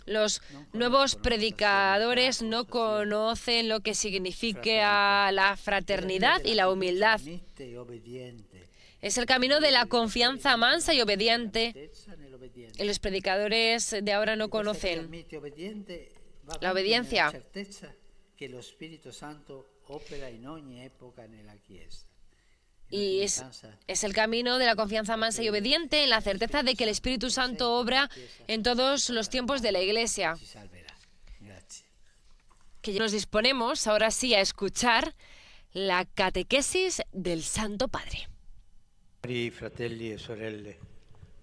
Los nuevos predicadores no conocen lo que significa la fraternidad y la humildad. Es el camino de la confianza mansa y obediente. Y los predicadores de ahora no conocen la obediencia. Y es el camino de la confianza mansa y obediente en la certeza de que el Espíritu Santo obra en todos los tiempos de la Iglesia. Que ya nos disponemos ahora sí a escuchar la catequesis del Santo Padre. Fratelli e sorelle,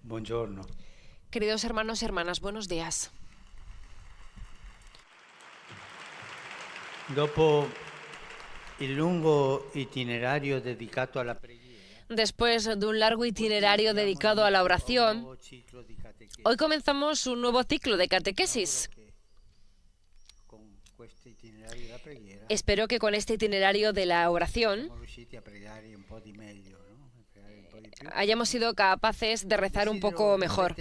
buongiorno. Queridos hermanos y hermanas, buenos días. Dopo il lungo itinerario dedicato alla preghiera, después de un largo itinerario dedicado a la oración, hoy comenzamos un nuevo ciclo de catequesis. Espero que con este itinerario de la oración hayamos sido capaces de rezar un poco mejor.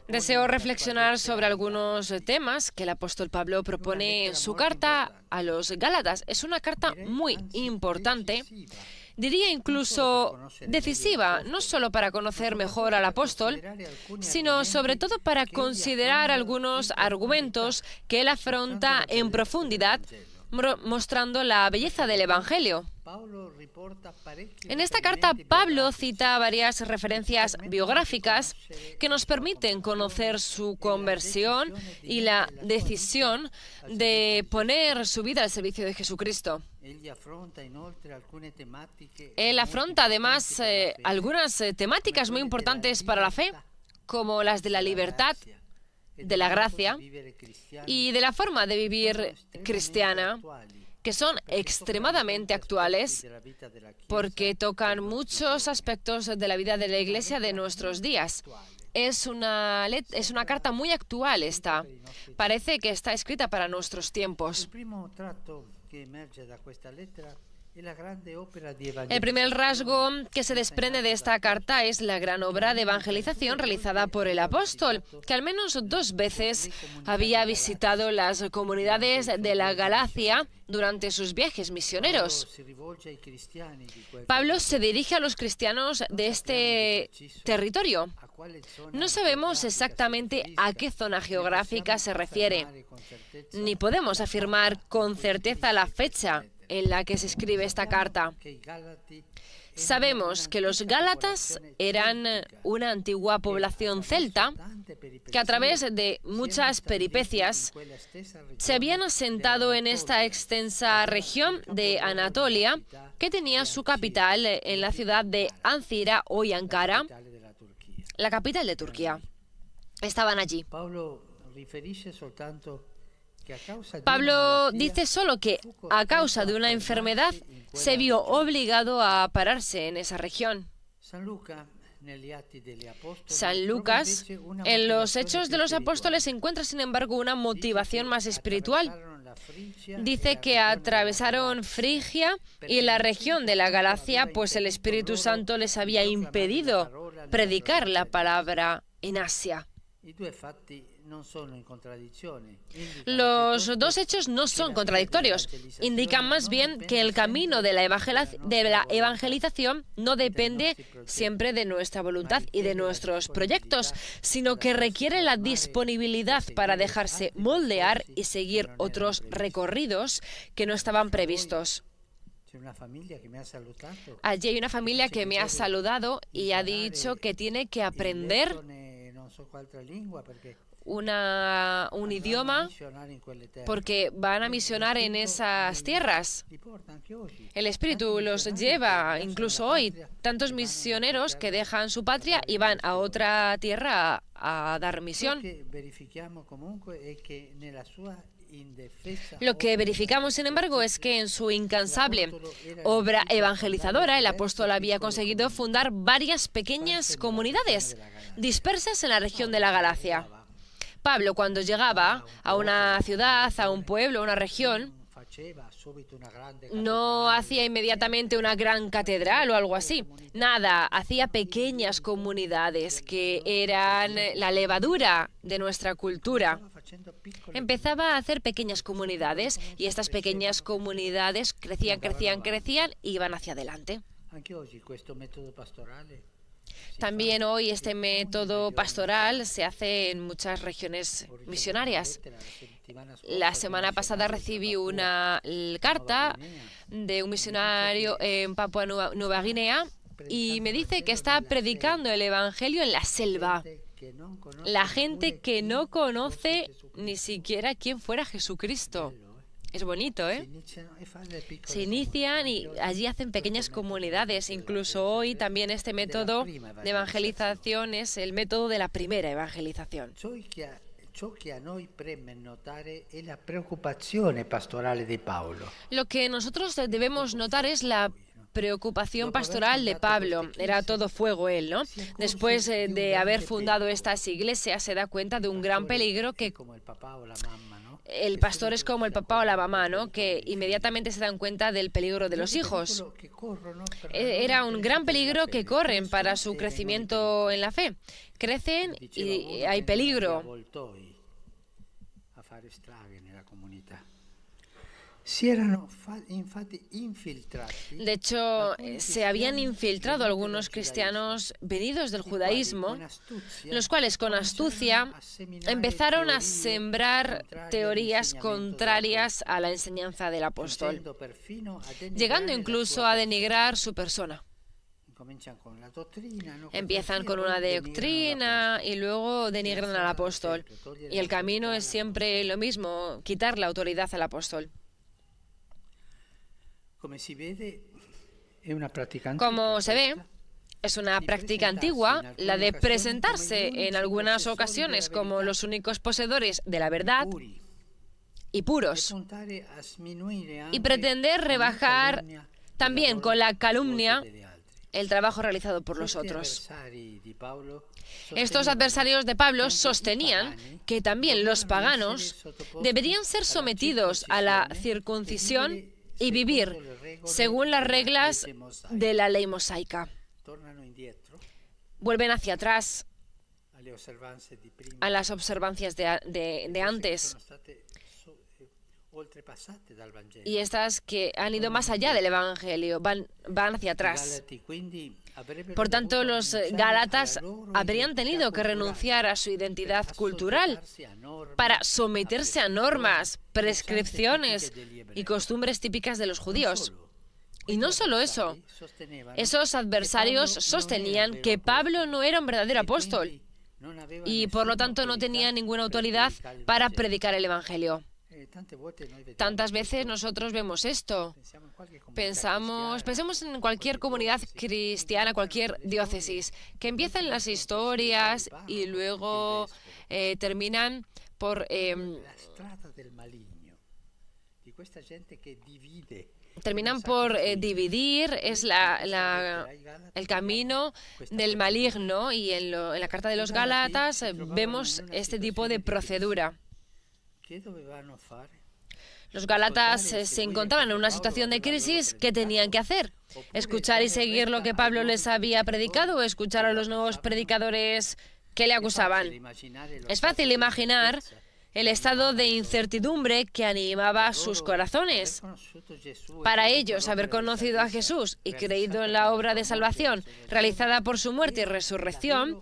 Deseo reflexionar sobre algunos temas que el apóstol Pablo propone en su carta a los Gálatas. Es una carta muy importante, diría incluso decisiva, no solo para conocer mejor al apóstol, sino sobre todo para considerar algunos argumentos que él afronta en profundidad, mostrando la belleza del Evangelio. En esta carta, Pablo cita varias referencias biográficas que nos permiten conocer su conversión y la decisión de poner su vida al servicio de Jesucristo. Él afronta además algunas temáticas muy importantes para la fe, como las de la libertad, de la gracia y de la forma de vivir cristiana, que son extremadamente actuales porque tocan muchos aspectos de la vida de la Iglesia de nuestros días. Es una carta muy actual esta. Parece que está escrita para nuestros tiempos. El primer rasgo que se desprende de esta carta es la gran obra de evangelización realizada por el apóstol, que al menos 2 veces había visitado las comunidades de la Galacia durante sus viajes misioneros. Pablo se dirige a los cristianos de este territorio. No sabemos exactamente a qué zona geográfica se refiere, ni podemos afirmar con certeza la fecha en la que se escribe esta carta. Sabemos que los gálatas eran una antigua población celta que a través de muchas peripecias se habían asentado en esta extensa región de Anatolia, que tenía su capital en la ciudad de Ancira, hoy Ankara, la capital de Turquía. Estaban allí. Pablo dice solo que a causa de una enfermedad se vio obligado a pararse en esa región. San Lucas, en los Hechos de los Apóstoles, encuentra sin embargo una motivación más espiritual. Dice que atravesaron Frigia y la región de la Galacia, pues el Espíritu Santo les había impedido predicar la palabra en Asia. Los 2 hechos no son contradictorios, indican más bien que el camino de la evangelización no depende siempre de nuestra voluntad y de nuestros proyectos, sino que requiere la disponibilidad para dejarse moldear y seguir otros recorridos que no estaban previstos. Allí hay una familia que me ha saludado y ha dicho que tiene que aprender un idioma porque van a misionar en esas tierras. El Espíritu los lleva incluso hoy. Tantos misioneros que dejan su patria y van a otra tierra a dar misión. Lo que verificamos, sin embargo, es que en su incansable obra evangelizadora, el apóstol había conseguido fundar varias pequeñas comunidades dispersas en la región de la Galacia. Pablo, cuando llegaba a una ciudad, a un pueblo, a una región, No hacía inmediatamente una gran catedral o algo así. Nada, hacía pequeñas comunidades que eran la levadura de nuestra cultura. Empezaba a hacer pequeñas comunidades y estas pequeñas comunidades crecían y iban hacia adelante. También hoy este método pastoral se hace en muchas regiones misionarias. La semana pasada recibí una carta de un misionario en Papua Nueva Guinea y me dice que está predicando el Evangelio en la selva. La gente que no conoce ni siquiera quién fuera Jesucristo. Es bonito, ¿eh? Se inician y allí hacen pequeñas comunidades. Incluso hoy también este método de evangelización es el método de la primera evangelización. Lo que nosotros debemos notar es la preocupación pastoral de Pablo. Era todo fuego él, ¿no? Después de haber fundado estas iglesias se da cuenta de un gran peligro que el pastor es como el papá o la mamá, ¿no? Que inmediatamente se dan cuenta del peligro de los hijos. Era un gran peligro que corren para su crecimiento en la fe. Crecen y hay peligro. De hecho, se habían infiltrado algunos cristianos venidos del judaísmo, los cuales con astucia empezaron a sembrar teorías contrarias a la enseñanza del apóstol, llegando incluso a denigrar su persona. Empiezan con una doctrina y luego denigran al apóstol. Y el camino es siempre lo mismo, quitar la autoridad al apóstol. Como se ve, es una práctica antigua, la de presentarse en algunas ocasiones como los únicos poseedores de la verdad y puros, y pretender rebajar también con la calumnia el trabajo realizado por los otros. Estos adversarios de Pablo sostenían que también los paganos deberían ser sometidos a la circuncisión y vivir según las reglas de la ley mosaica. Vuelven hacia atrás a las observancias de antes, y estas que han ido más allá del Evangelio, van hacia atrás. Por tanto, los gálatas habrían tenido que renunciar a su identidad cultural para someterse a normas, prescripciones y costumbres típicas de los judíos. Y no solo eso, esos adversarios sostenían que Pablo no era un verdadero apóstol y por lo tanto no tenía ninguna autoridad para predicar el Evangelio. Tantas veces nosotros vemos esto. Pensemos en cualquier comunidad cristiana, cualquier diócesis, que empiezan las historias y luego terminan por dividir, es el camino del maligno, y en la carta de los Gálatas vemos este tipo de procedura. Los gálatas se encontraban en una situación de crisis. ¿Qué tenían que hacer? ¿Escuchar y seguir lo que Pablo les había predicado o escuchar a los nuevos predicadores que le acusaban? Es fácil imaginar el estado de incertidumbre que animaba sus corazones. Para ellos, haber conocido a Jesús y creído en la obra de salvación realizada por su muerte y resurrección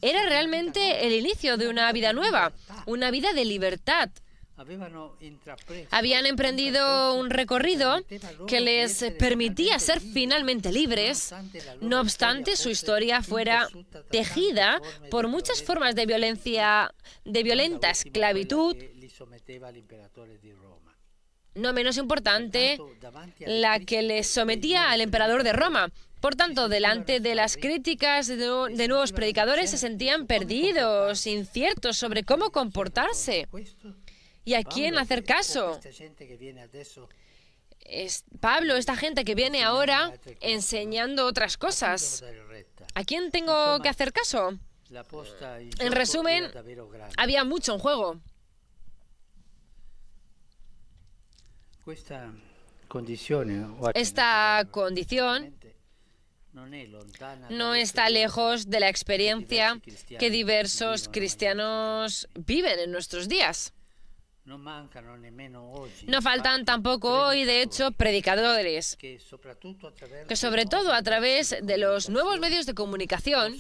era realmente el inicio de una vida nueva, una vida de libertad. Habían emprendido un recorrido que les permitía ser finalmente libres, no obstante su historia fuera tejida por muchas formas de violencia, de violenta esclavitud, no menos importante, la que les sometía al emperador de Roma. Por tanto, delante de las críticas de nuevos predicadores se sentían perdidos, inciertos sobre cómo comportarse y a quién hacer caso. Pablo, esta gente que viene ahora enseñando otras cosas, ¿a quién tengo que hacer caso? En resumen, había mucho en juego. Esta condición no está lejos de la experiencia que diversos cristianos viven en nuestros días. No faltan tampoco hoy, de hecho, predicadores que sobre todo a través de los nuevos medios de comunicación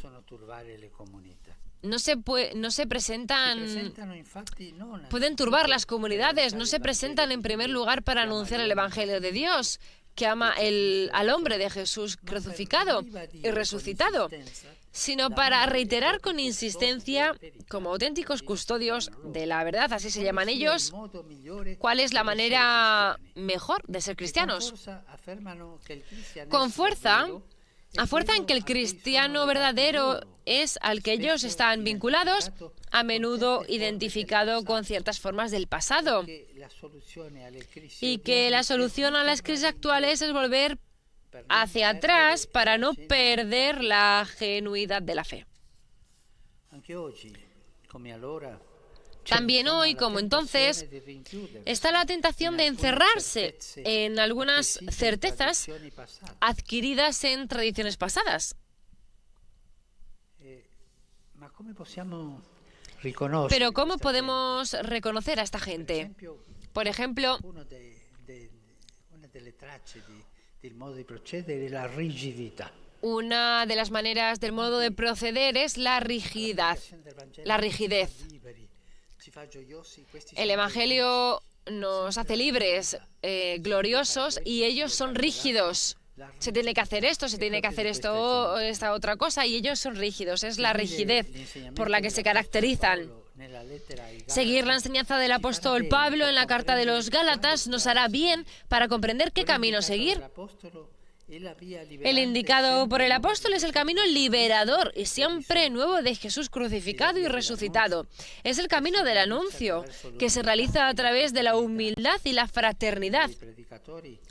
no se presentan, pueden turbar las comunidades, no se presentan en primer lugar para anunciar el Evangelio de Dios, que ama al hombre de Jesús crucificado y resucitado, sino para reiterar con insistencia, como auténticos custodios de la verdad, así se llaman ellos, cuál es la manera mejor de ser cristianos. Con fuerza, en que el cristiano verdadero es al que ellos están vinculados, a menudo identificado con ciertas formas del pasado, y que la solución a las crisis actuales es volver hacia atrás para no perder la genuidad de la fe. También hoy, como entonces, está la tentación de encerrarse en algunas certezas adquiridas en tradiciones pasadas. Pero ¿cómo podemos reconocer a esta gente? Por ejemplo, una de las maneras del modo de proceder es la rigidez. El Evangelio nos hace libres, gloriosos, y ellos son rígidos. Se tiene que hacer esto, se tiene que hacer esto, esta otra cosa, y ellos son rígidos. Es la rigidez por la que se caracterizan. Seguir la enseñanza del apóstol Pablo en la carta de los Gálatas nos hará bien para comprender qué camino seguir. El indicado por el apóstol es el camino liberador y siempre nuevo de Jesús crucificado y resucitado. Es el camino del anuncio, que se realiza a través de la humildad y la fraternidad.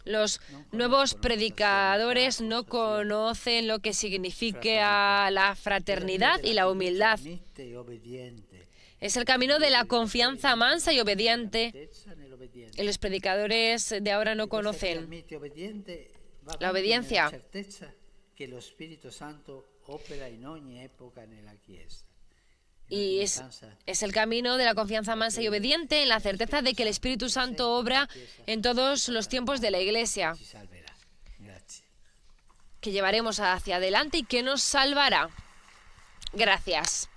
Los nuevos predicadores no conocen lo que significa la fraternidad y la humildad. Es el camino de la confianza mansa y obediente. Y los predicadores de ahora no conocen la obediencia. Y es el camino de la confianza mansa y obediente en la certeza de que el Espíritu Santo obra en todos los tiempos de la Iglesia, que llevaremos hacia adelante y que nos salvará. Gracias.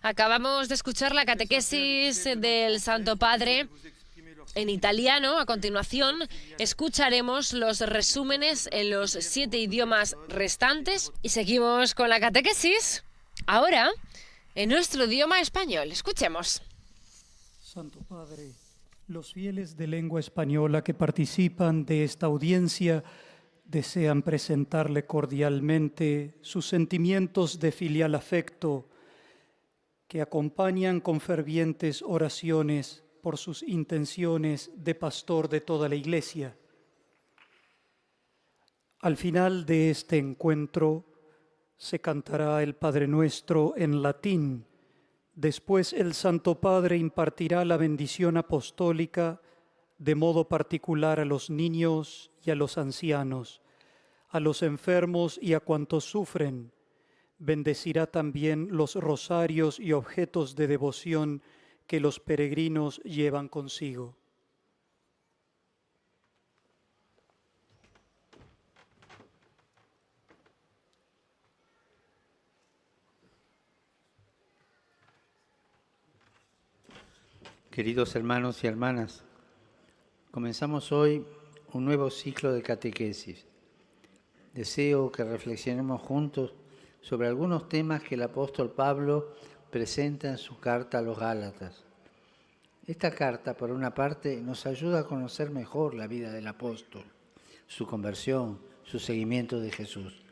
Acabamos de escuchar la catequesis del Santo Padre en italiano. A continuación, escucharemos los resúmenes en los 7 idiomas restantes y seguimos con la catequesis, ahora en nuestro idioma español. Escuchemos. Santo Padre, los fieles de lengua española que participan de esta audiencia desean presentarle cordialmente sus sentimientos de filial afecto que acompañan con fervientes oraciones por sus intenciones de pastor de toda la Iglesia. Al final de este encuentro se cantará el Padre Nuestro en latín. Después el Santo Padre impartirá la bendición apostólica de modo particular a los niños y a los ancianos, a los enfermos y a cuantos sufren. Bendecirá también los rosarios y objetos de devoción que los peregrinos llevan consigo. Queridos hermanos y hermanas, comenzamos hoy un nuevo ciclo de catequesis. Deseo que reflexionemos juntos sobre algunos temas que el apóstol Pablo presenta en su carta a los Gálatas. Esta carta, por una parte, nos ayuda a conocer mejor la vida del apóstol, su conversión, su seguimiento de Jesús.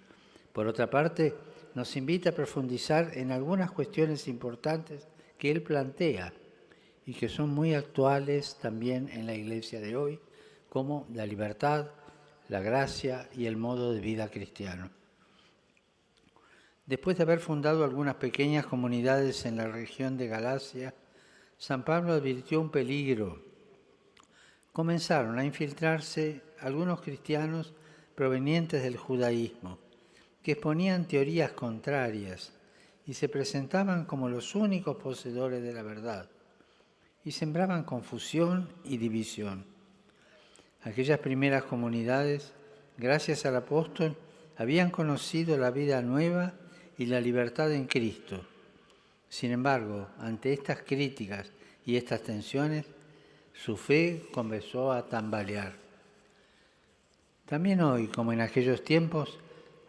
Por otra parte, nos invita a profundizar en algunas cuestiones importantes que él plantea y que son muy actuales también en la Iglesia de hoy, como la libertad, la gracia y el modo de vida cristiano. Después de haber fundado algunas pequeñas comunidades en la región de Galacia San Pablo advirtió un peligro. Comenzaron a infiltrarse algunos cristianos provenientes del judaísmo, que exponían teorías contrarias y se presentaban como los únicos poseedores de la verdad, y sembraban confusión y división. Aquellas primeras comunidades, gracias al apóstol, habían conocido la vida nueva y la libertad en Cristo. Sin embargo, ante estas críticas y estas tensiones, su fe comenzó a tambalear. También hoy, como en aquellos tiempos,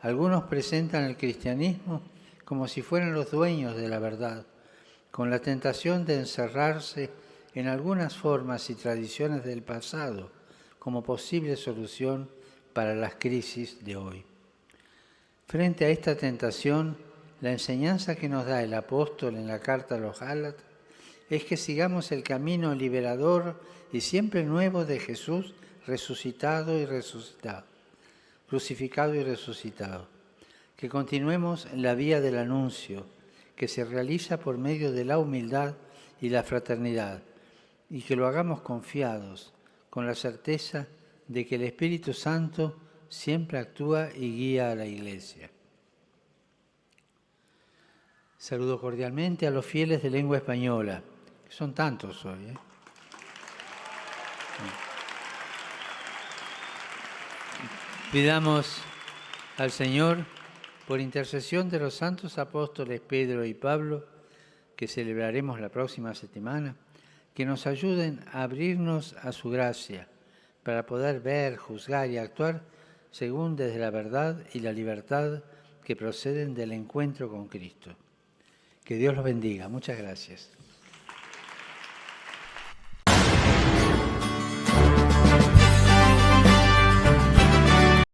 algunos presentan el cristianismo como si fueran los dueños de la verdad, con la tentación de encerrarse en algunas formas y tradiciones del pasado como posible solución para las crisis de hoy. Frente a esta tentación, la enseñanza que nos da el apóstol en la carta a los Gálatas es que sigamos el camino liberador y siempre nuevo de Jesús resucitado y resucitado, crucificado y resucitado. Que continuemos en la vía del anuncio, que se realiza por medio de la humildad y la fraternidad, y que lo hagamos confiados, con la certeza de que el Espíritu Santo siempre actúa y guía a la Iglesia. Saludo cordialmente a los fieles de lengua española, que son tantos hoy. Pidamos al Señor, por intercesión de los santos apóstoles Pedro y Pablo, que celebraremos la próxima semana, que nos ayuden a abrirnos a su gracia para poder ver, juzgar y actuar según desde la verdad y la libertad que proceden del encuentro con Cristo. Que Dios los bendiga. Muchas gracias.